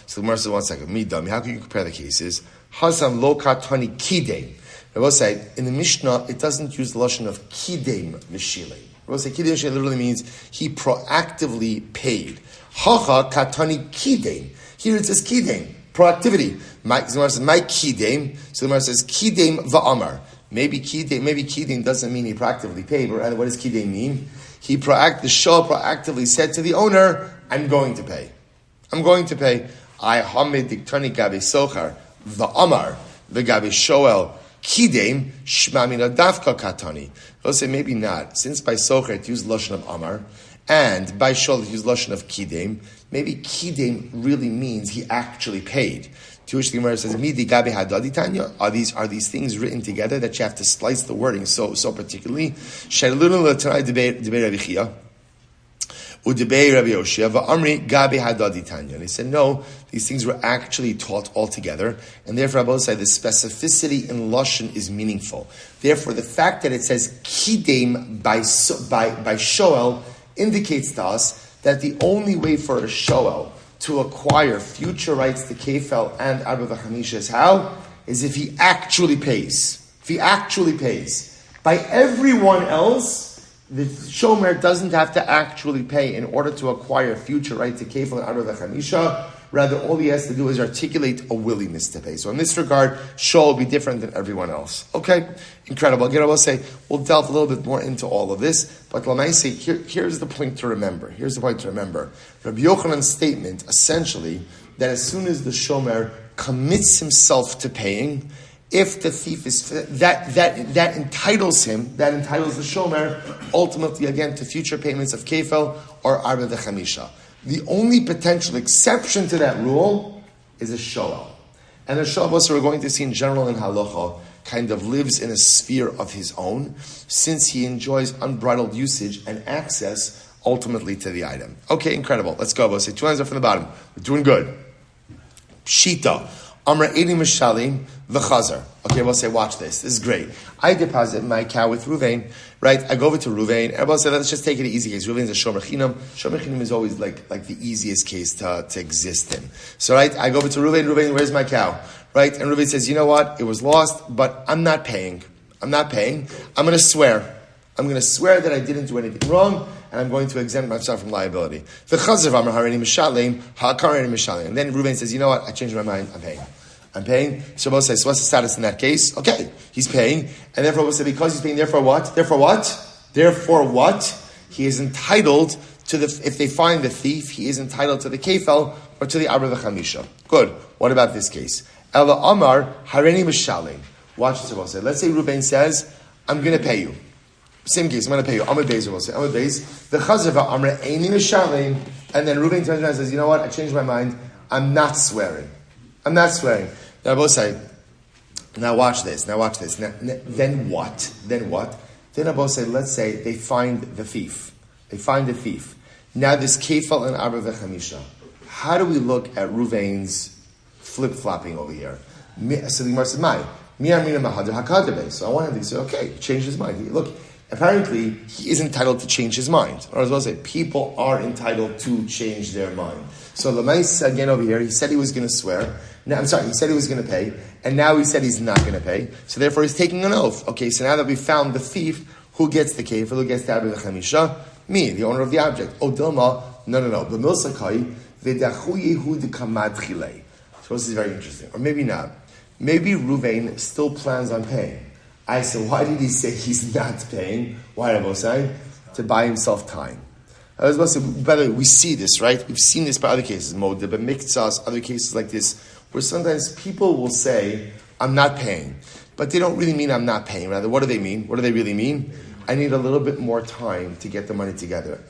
Speaker 1: says, 1 second. How can you compare the cases? Hasam lo katani kidem. I will say, in the Mishnah, it doesn't use the lashon of kidem v'shilem. I will say, kidem v'shilem literally means he proactively paid. Hacha katani kidem. Here it says kidem, proactivity. The Gemara says, my kidem. So the Gemara says, kidem va'amar. Maybe kidem doesn't mean he proactively paid, but rather what does kidem mean? The shah proactively said to the owner, I'm going to pay. I'm going to pay. I hamid diktani gabe sochar va'amar v'gabe shoel kidem shmamina dafka katani. They'll say maybe not. Since by sochar it used lashon of amar, and by shoel it used lashon of kidem, maybe kidem really means he actually paid. To which the Gemara says, "Midi gabi hadadi tanya." Are these things written together that you have to slice the wording so particularly? Shalulun l'tanai debei Rabbi Chia, udebei Rabbi Yoshia va'amri gabi hadadi tanya. And he said, no, these things were actually taught all together, and therefore Rabbi said the specificity in lashon is meaningful. Therefore, the fact that it says kidem by shoel indicates to us that the only way for a shoel to acquire future rights to kefel and arba v'chamisha is how? Is if he actually pays. If he actually pays. By everyone else, the shomer doesn't have to actually pay in order to acquire future right to kefel and arba v'chamisha. Rather, all he has to do is articulate a willingness to pay. So in this regard, Shol will be different than everyone else. Okay? Incredible. Again, I will say, we'll delve a little bit more into all of this, but let me say, here's the point to remember. Here's the point to remember. Rabbi Yochanan's statement, essentially, that as soon as the Shomer commits himself to paying, if the thief is, that entitles the Shomer, ultimately, again, to future payments of kefel or arba v'chamisha. The only potential exception to that rule is a shoel. And a shoel, also we're going to see in general in halacha, kind of lives in a sphere of his own, since he enjoys unbridled usage and access ultimately to the item. Okay, incredible. Let's go. We'll say 2 lines up from the bottom. We're doing good. Pshita. Amra Edi Mishalim v'chazar. Okay, we'll say, watch this. This is great. I deposit my cow with Reuven, right? I go over to Reuven. Everybody say, let's just take it an easy case. Reuven's a shomer chinam. Shomer chinam is always like the easiest case to exist in. So, right, I go over to Reuven. Reuven, where's my cow? Right? And Reuven says, you know what? It was lost, but I'm not paying. I'm going to swear. I'm going to swear that I didn't do anything wrong, and and I'm going to exempt myself from liability. And then Reuven says, you know what, I changed my mind, I'm paying. So both say, so what's the status in that case? Okay, he's paying. And therefore we'll say, because he's paying, therefore what? He is entitled to if they find the thief, he is entitled to the kefel or to the arba v'chamisha. Good. What about this case? Ela Amar Harini Mishalim. Watch this, we'll say. Let's say Reuven says, I'm going to pay you. Same case, I'm going to pay you. Amar Beis, we'll say. Amar Beis. The chazava Amar Eini Mishalim. And then Reuven turns around and says, you know what? I changed my mind. I'm not swearing. Now both say, now watch this. Then what? Then I both say, let's say they find the thief. Now this kefal and arba v'chamisha. How do we look at Reuven's flip-flopping over here? So the Gemara says, so I want him to say, okay, he changed his mind. Look, apparently he is entitled to change his mind. Or as well say, people are entitled to change their mind. So Lamais, again over here, he said he was going to swear. No, he said he was going to pay, and now he said he's not going to pay. So therefore he's taking an oath. Okay, so now that we found the thief, who gets the kefil, who gets the arba v'chamisha? Me, the owner of the object. Oh, Dilma, no. B'milsakai, v'dachu yehu d'kamad chilei. So this is very interesting. Or maybe not. Maybe Reuven still plans on paying. I said, why did he say he's not paying? Why did I say? To buy himself time. I was about to say, by the way, we see this, right? We've seen this by other cases, Modeh, but Metzia, other cases like this, where sometimes people will say, I'm not paying. But they don't really mean I'm not paying. Rather, what do they mean? What do they really mean? I need a little bit more time to get the money together.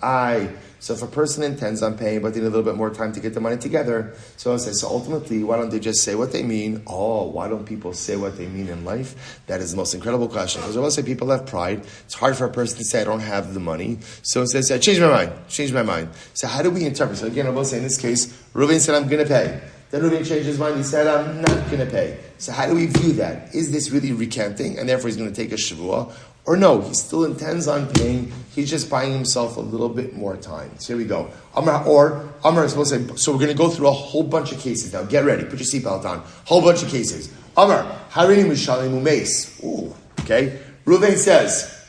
Speaker 1: So if a person intends on paying, but they need a little bit more time to get the money together, so I say, so ultimately, why don't they just say what they mean? Oh, why don't people say what they mean in life? That is the most incredible question. Because I will say people have pride. It's hard for a person to say, I don't have the money. So it says, change my mind. So how do we interpret? So again, I will say in this case, Reuven said, I'm going to pay. Then Reuven changed his mind. He said, I'm not going to pay. So how do we view that? Is this really recanting? And therefore he's going to take a shavua? Or no, he still intends on paying. He's just buying himself a little bit more time. So here we go. Amar is supposed to say, so we're going to go through a whole bunch of cases now. Get ready. Put your seatbelt on. Whole bunch of cases. Amar, Harini Mishalim Umeis. Ooh, okay. Reuven says,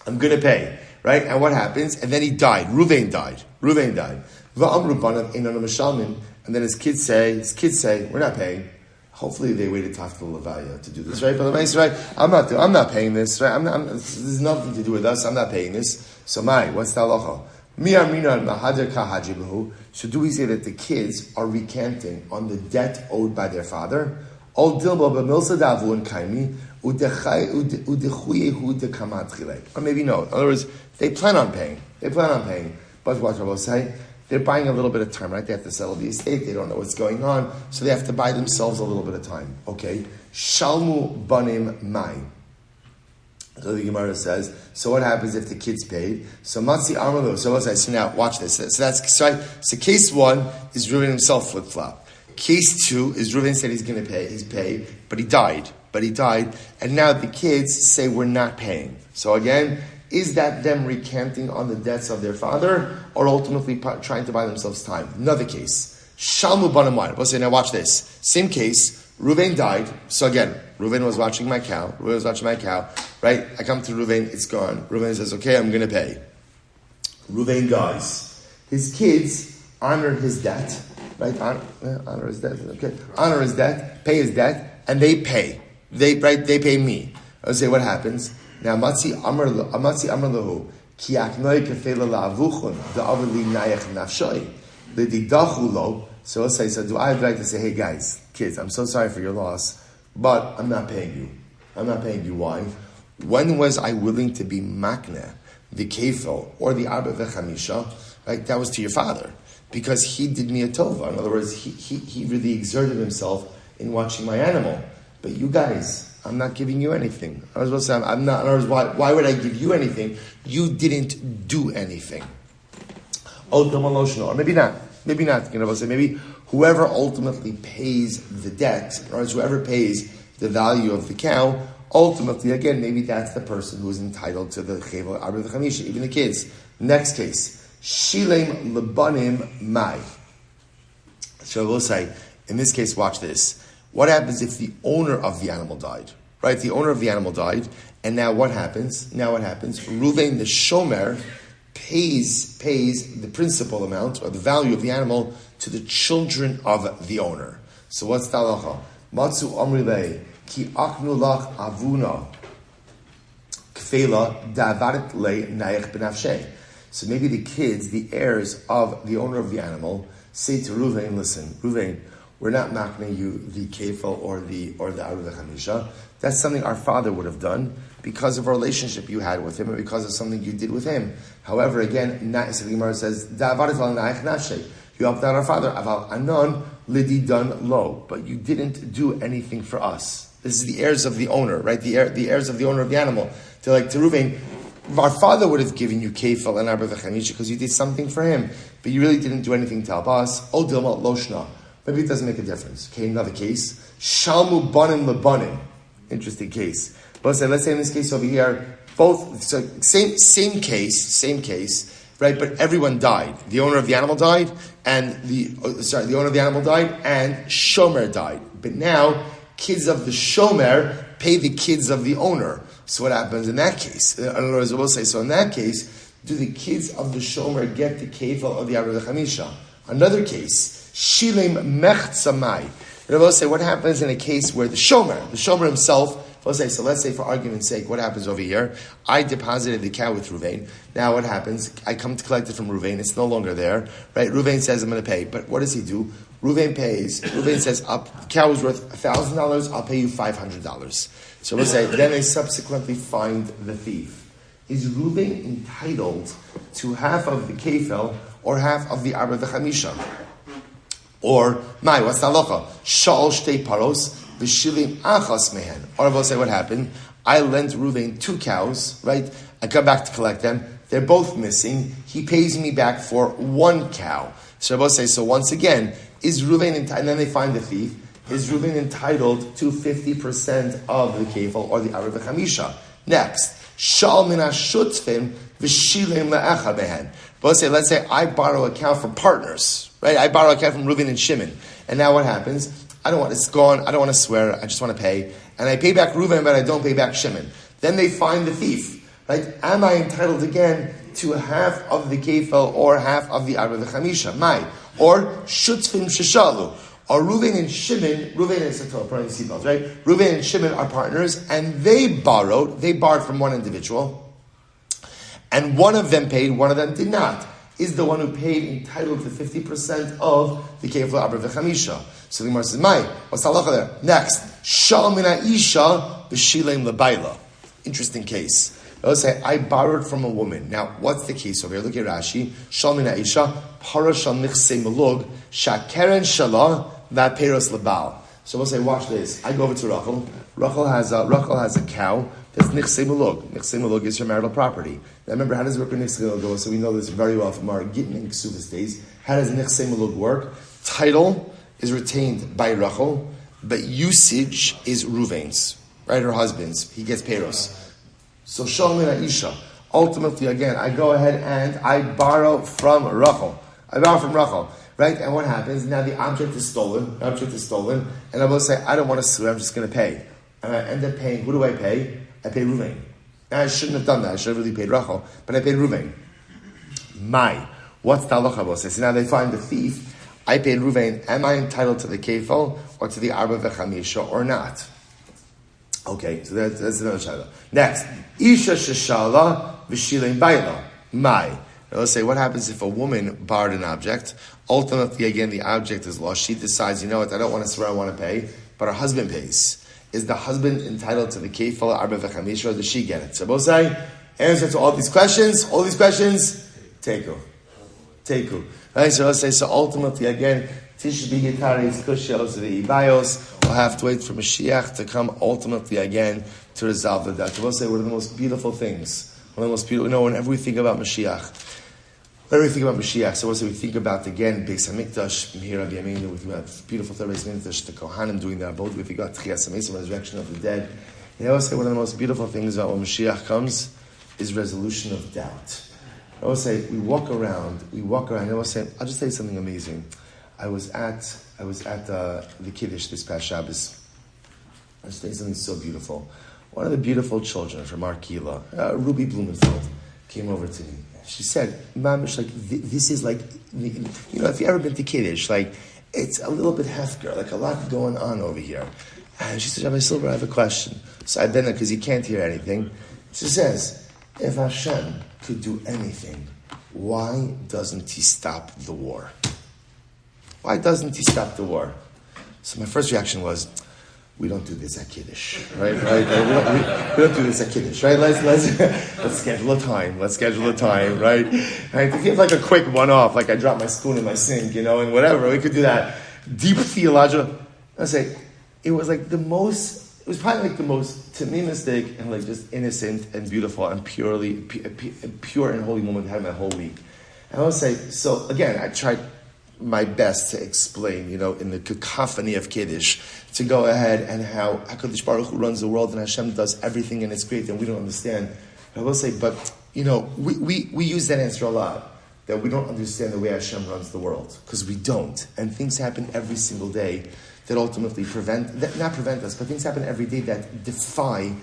Speaker 1: I'm going to pay. Right? And what happens? And then he died. Reuven died. Va'amru banav einanu mishalmin. And then his kids say, we're not paying. Hopefully they waited till after the Levaya to do this, right? But the right? I'm not paying this, right? There's nothing to do with us. I'm not paying this. So what's the halacha? So do we say that the kids are recanting on the debt owed by their father? Or maybe no. In other words, they plan on paying. But what Rabbi say? They're buying a little bit of time, right? They have to settle the estate. They don't know what's going on. So they have to buy themselves a little bit of time. Okay. Shalmu banim mai. So the Gemara says, so what happens if the kids paid? So matzi amalu. So what's that? So now, watch this. So that's right. So case one is Reuven himself flip-flop. Case two is Reuven said he's going to pay. He's paid, but he died. And now the kids say we're not paying. So again, is that them recanting on the debts of their father, or ultimately trying to buy themselves time? Another case. Shalmu banamai. We'll say, now watch this. Same case. Reuven died. So again, Reuven was watching my cow. Right? I come to Reuven, it's gone. Reuven says, okay, I'm going to pay. Reuven dies. His kids honor his debt. Right? Honor his debt. Okay. Honor his debt. Pay his debt. And they pay. They pay me. I'll say, what happens? Now, Amatzi Amar Lahu, Ki Aknoi Kefela La'avuchun, Da'avali Nayach Nafshoi, L'didachu Lo. So I'll say, so do I like to say, hey guys, kids, I'm so sorry for your loss, but I'm not paying you. Why? When was I willing to be makneh, the kefil, or the arba v'chamisha? Right? That was to your father. Because he did me a tova. In other words, he really exerted himself in watching my animal. But you guys, I'm not giving you anything. I was supposed to say, I'm not. In other words, why would I give you anything? You didn't do anything. Or maybe not. Maybe whoever ultimately pays the debt, or whoever pays the value of the cow, ultimately, again, maybe that's the person who is entitled to the chevel arba v'chamisha, even the kids. Next case, shilem lebanim mai. So we'll say, in this case, watch this. What happens if the owner of the animal died? Right? The owner of the animal died, and now what happens? Reuven the shomer pays the principal amount or the value of the animal to the children of the owner. So what's the halacha? Matzu amrilei ki aknu lach avuna kfela davarit le nayich benafshe. So maybe the kids, the heirs of the owner of the animal, say to Reuven, listen, Reuven, we're not makne you the kefil or the aruvei chamisha. That's something our father would have done because of a relationship you had with him and because of something you did with him. However, again, the Gemara says, you helped out our father, aval anon lididan lo, but you didn't do anything for us. This is the heirs of the owner, right? The heirs of the owner of the animal. They're like, to Reuven, our father would have given you kefil and aruvei chamisha because you did something for him, but you really didn't do anything to help us. O dilma loshna. Maybe it doesn't make a difference. Okay, another case. Shalmu banim lebanim. Interesting case. But let's say in this case over here, both same case, right? But everyone died. The owner of the animal died, and the owner of the animal died, and shomer died. But now kids of the shomer pay the kids of the owner. So what happens in that case? In other words, we'll say, so in that case, do the kids of the shomer get the kefil of the aruvei chamisha? Another case, sheleima mechtzamai. And we'll say, what happens in a case where the shomer himself, we'll say, so let's say for argument's sake, what happens over here? I deposited the cow with Reuven. Now what happens? I come to collect it from Reuven. It's no longer there, right? Reuven says, I'm going to pay. But what does he do? Reuven pays. Reuven says, the cow is worth $1,000. I'll pay you $500. So we'll say, then they subsequently find the thief. Is Reuven entitled to half of the kefil or half of the aruvei chamisha? Or, Mai, what's the halacha? Sha'al shtei paros, v'shilim achas mehen. Or we'll say, what happened? I lent Reuven 2 cows, right? I come back to collect them. They're both missing. He pays me back for 1 cow. So we'll say, so once again, is Reuven entitled, and then they find the thief, is Reuven entitled to 50% of the kefil or the aruvei chamisha? Next, Sha'al min ha'shutzfim, v'shilim le'echa mehen. But let's say I borrow a cow from partners, right? I borrow a cow from Reuven and Shimon. And now what happens? It's gone, I don't want to swear, I just want to pay. And I pay back Reuven, but I don't pay back Shimon. Then they find the thief, right? Am I entitled again to half of the kefil or half of the aruvei chamisha? Mai. Or shutzfim sheshalu. Or Reuven and Shimon, Reuven and Sator, put on your seatbelts, right? Reuven and Shimon are partners, and they borrowed from one individual. And one of them paid, one of them did not. Is the one who paid entitled to 50% of the kefil aruvei chamisha? So the Gemara says, Mai, what's the halacha there? Next, shal min ha'isha b'shileim lebayla. Interesting case. Let's say I borrowed from a woman. Now, what's the case over here? Look at Rashi. Shal min ha'isha parashal nichsei melug shakeren shala va'peros lebal. So we'll say, watch this. I go over to Rachel. Rachel has a cow. That's nichsei melug. Nichsei melug is her marital property. Now remember, how does it work with nichsei melug? So we know this very well from our Gittin and Ksuvas days. How does nichsei melug work? Title is retained by Rachel, but usage is Reuven's, right? Her husband's. He gets peros. So Shalom and Aisha. Ultimately, again, I go ahead and I borrow from Rachel. Right? And what happens? Now the object is stolen. And I will say, I don't want to sue, I'm just going to pay. And I end up paying, who do I pay? I pay Reuven. Now I shouldn't have done that. I should have really paid Rachel. But I paid Reuven. What's the halacha? So now they find the thief. I paid Reuven. Am I entitled to the kefil or to the aruvei chamisha or not? Okay, so that's another shaila. Next, Isha sheshala v'shileim bayla. Now let's say, what happens if a woman borrowed an object? Ultimately, again, the object is lost. She decides, you know what, I don't want to swear, I want to pay, but her husband pays. Is the husband entitled to the kefil, aruvei chamisha, or does she get it? So both say, answer to all these questions, teku. Right, so let's say, so ultimately, again, Tishbi Yitaris Kushos the Ibayos will have to wait for Mashiach to come ultimately again to resolve the debt. We'll say one of the most beautiful things. One of the most beautiful, whenever we think about Mashiach, so we'll say we think about again Beis Hamikdash, Meir, Rabbi, we think about beautiful third Beis Hamikdash, the Kohanim doing their abode. We think about Tchias HaMesim, resurrection of the dead. And I will say one of the most beautiful things about when Mashiach comes is resolution of doubt. I will say we walk around. And I will say, I'll just tell you something amazing. I was at the Kiddush this past Shabbos. I'll just tell you something so beautiful. One of the beautiful children from our Kila, Ruby Blumenfeld, came over to me. She said, Mamish, like, this is like, if you've ever been to Kiddush, like, it's a little bit hefker, like a lot going on over here. And she said, Rabbi Silber, I have a question. So I bend it because you can't hear anything. She says, if Hashem could do anything, why doesn't he stop the war? Why doesn't he stop the war? So my first reaction was, we don't do this at Kiddush, right? We don't do this at Kiddush, right? Let's schedule a time. Let's schedule a time, right? Right? To give like a quick one-off, like I dropped my spoon in my sink, and whatever, we could do that. Deep theological. I say, it was probably like the most, to me, mistake and like just innocent and beautiful and pure and holy moment I had my whole week. And I would say, so again, I tried my best to explain, in the cacophony of Kiddush, to go ahead and how HaKadosh Baruch Hu runs the world and Hashem does everything and it's great and we don't understand. I will say, but, we use that answer a lot, that we don't understand the way Hashem runs the world, because we don't. And things happen every single day that ultimately not prevent us, but things happen every day that defy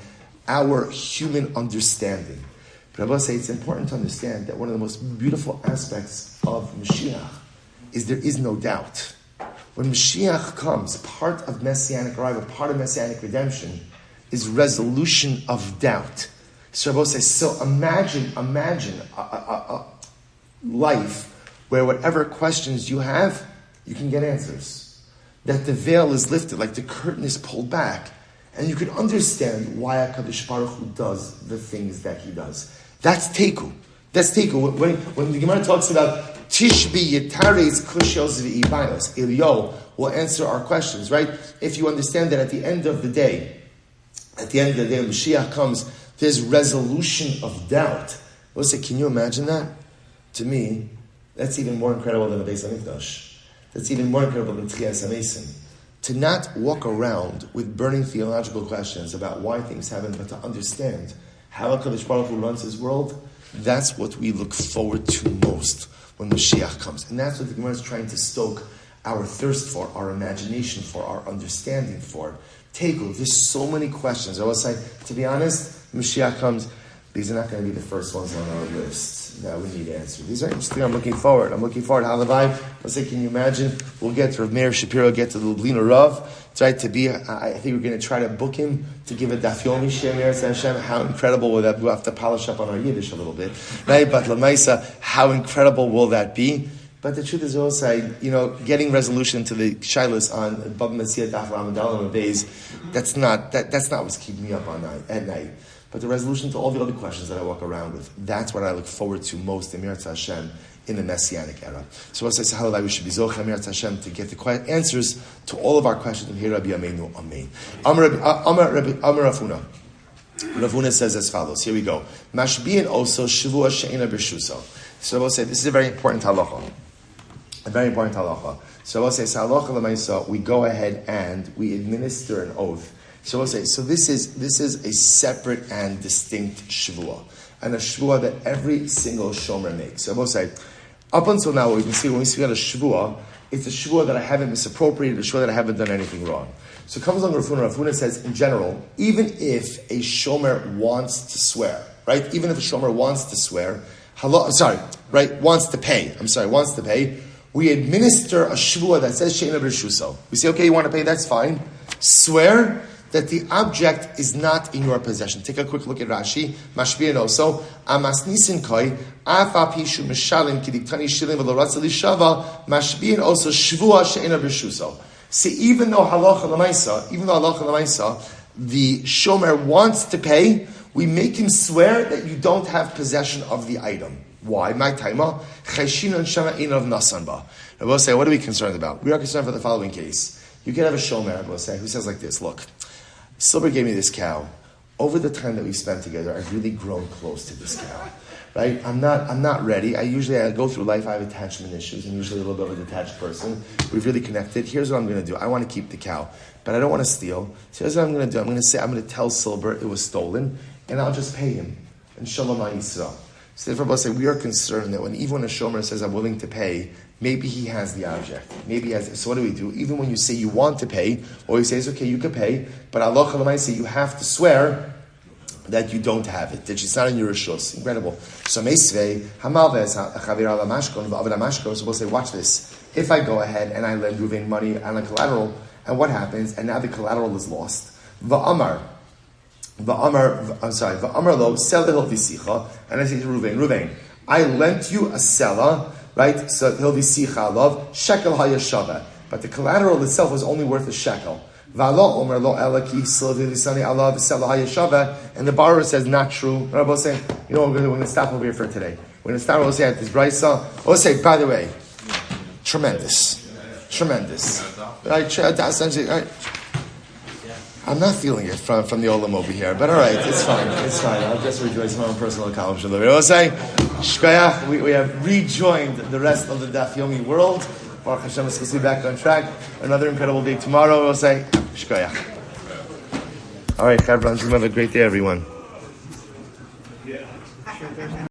Speaker 1: our human understanding. But I will say it's important to understand that one of the most beautiful aspects of Mashiach is there is no doubt. When Mashiach comes, part of Messianic arrival, part of Messianic redemption, is resolution of doubt. So Rabbi says, so imagine a life where whatever questions you have, you can get answers. That the veil is lifted, like the curtain is pulled back, and you can understand why HaKadosh Baruch Hu does the things that he does. That's Teku. That's Teku. When the Gemara talks about Tishbi Yitares Kushos V'ibayos, Yoel will answer our questions, right? If you understand that at the end of the day, when Mashiach comes, there's resolution of doubt. We'll say, can you imagine that? To me, that's even more incredible than the Beis HaMikdash. That's even more incredible than Tchias HaMesim. To not walk around with burning theological questions about why things happen, but to understand how HaKadosh Baruch Hu runs his world, that's what we look forward to most when Mashiach comes. And that's what the Gemara is trying to stoke our thirst for, our imagination for, our understanding for. Tegel, there's so many questions. I will say, to be honest, Mashiach comes, these are not going to be the first ones on our list that we need answered. These are interesting. I'm looking forward. Halavai, I'll say, can you imagine? We'll get to Rav Meir Shapiro, get to the Lublina Rav. It's right to be, I think we're going to try to book him to give a Daf Yomi Shem Meir Hashem. How incredible will that be? We'll have to polish up on our Yiddish a little bit. Right? But Lamaisa, how incredible will that be? But the truth is also, getting resolution to the shilas on Bava Metzia Daf Ramadan and days, that's not what's keeping me up at night. But the resolution to all the other questions that I walk around with, that's what I look forward to most in Meretz Hashem in the Messianic era. So what I say, how we should be Zocha Meretz Hashem to get the answers to all of our questions. And here Rabbi Amenu, Amen. Amar Rafuna. Ravuna says as follows. Here we go. Mashbi'in also Shavua She'ena B'Shuso. So I will say, this is a very important halacha. A very important halacha. So I will say, halacha l'maisa, we go ahead and we administer an oath. So we'll say, so this is a separate and distinct shvuah, and a shvuah that every single shomer makes. So we'll say, up until now, we can see when we speak about a shvuah, it's a shvuah that I haven't misappropriated, a shvuah that I haven't done anything wrong. So comes along Rafuna says, in general, even if a shomer wants to swear, right? Even if a shomer wants to swear, wants to pay, we administer a shvuah that says she'ena b'rshuso. We say, okay, you want to pay, that's fine. Swear that the object is not in your possession. Take a quick look at Rashi. Mashbi'in also. Amasnisin koi. Afa pishu mishalim kidiktani shilim v'loratza lishava. Mashbi'in also shvuah she'ena b'rshuso. See, even though halacha l'maisa, the shomer wants to pay, we make him swear that you don't have possession of the item. Why? My taima. Chayshina and shama ein of nasan ba. I will say, what are we concerned about? We are concerned for the following case. You can have a shomer, I will say, who says like this, look, Silber gave me this cow. Over the time that we spent together, I've really grown close to this cow. Right? I'm not ready. I go through life, I have attachment issues. I'm usually a little bit of a detached person. We've really connected. Here's what I'm going to do. I want to keep the cow, but I don't want to steal. So here's what I'm going to do. I'm going to tell Silber it was stolen, and I'll just pay him. And shalom Yisrael. So therefore, I'll say, we are concerned that even a shomer says, I'm willing to pay, maybe he has the object. Maybe he has. So what do? Even when you say you want to pay, or he says, okay, you can pay, but Allah Chalamai say you have to swear that you don't have it, that it's not in your rishus. Incredible. So meisvei hamalves chavir ala mashkon v'avad mashkon. So we'll say, watch this. If I go ahead and I lend Reuven money on a collateral, and what happens? And now the collateral is lost. V'amar lo sell the hilvisicha, and I say to Reuven, I lent you a seller, right? So hilvisicha love shekel hayashava, but the collateral itself was only worth a shekel. And the borrower says, not true. Rabbi will say, you know, we're going to stop over here for today. We're going to start, we'll say at this brisa. We'll say, by the way, tremendous. Right? I'm not feeling it from the olam over here, but all right, it's fine. I'll just rejoice in my own personal accomplishment. We'll say, shkoyach, we have rejoined the rest of the Daf Yomi world. Baruch Hashem is supposed to be back on track. Another incredible day tomorrow. We'll say, shkoyach. All right, Chavran, have a great day, everyone.